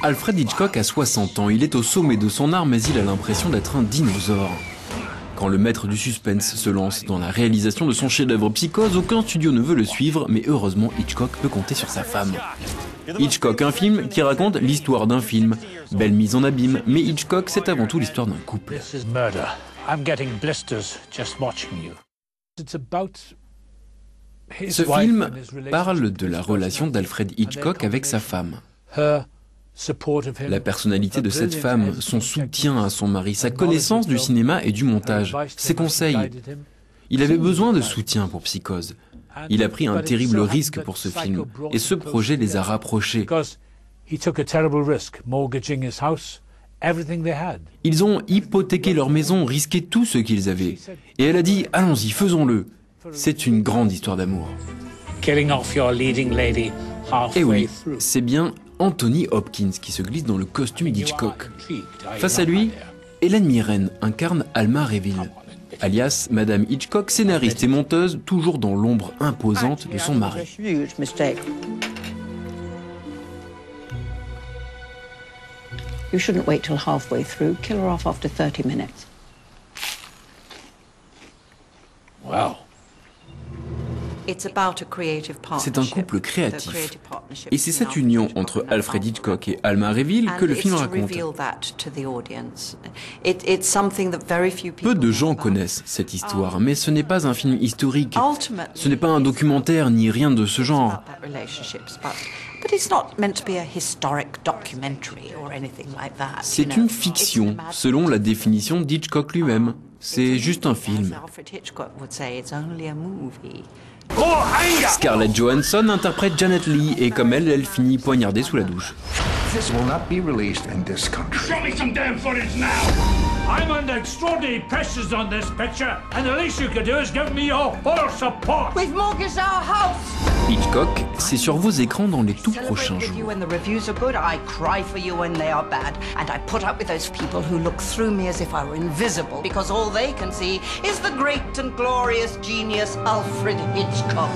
Alfred Hitchcock a 60 ans, il est au sommet de son art mais il a l'impression d'être un dinosaure. Quand le maître du suspense se lance dans la réalisation de son chef-d'œuvre Psychose, aucun studio ne veut le suivre, mais heureusement Hitchcock peut compter sur sa femme. Hitchcock, un film qui raconte l'histoire d'un film. Belle mise en abîme, mais Hitchcock, c'est avant tout l'histoire d'un couple. Ce film parle de la relation d'Alfred Hitchcock avec sa femme. La personnalité de cette femme, son soutien à son mari, sa connaissance du cinéma et du montage, ses conseils. Il avait besoin de soutien pour Psychose. Il a pris un terrible risque pour ce film, et ce projet les a rapprochés. Ils ont hypothéqué leur maison, risqué tout ce qu'ils avaient. Et elle a dit « Allons-y, faisons-le ». C'est une grande histoire d'amour. Et oui, c'est bien Anthony Hopkins qui se glisse dans le costume d'Hitchcock. Face à lui, Hélène Mirren incarne Alma Reville, alias Madame Hitchcock, scénariste et monteuse, toujours dans l'ombre imposante de son mari. You shouldn't wait till halfway through. Kill her off after 30 minutes. Wow. C'est un couple créatif. Et c'est cette union entre Alfred Hitchcock et Alma Reville que le film raconte. Peu de gens connaissent cette histoire, mais ce n'est pas un film historique. Ce n'est pas un documentaire ni rien de ce genre. C'est une fiction, selon la définition d'Hitchcock lui-même. C'est juste un film. Scarlett Johansson interprète Janet Leigh et comme elle finit poignardée sous la douche. This will not be released in this country. Show me some damn footage now! I'm under extraordinary pressures on this picture, and the least you could do is give me your full support. We've mortgaged our house. Hitchcock, c'est sur vos écrans dans les tout prochains jours. When the reviews are good, I cry for you when they are bad, and I put up with those people who look through me as if I were invisible because all they can see is the great and glorious genius Alfred Hitchcock.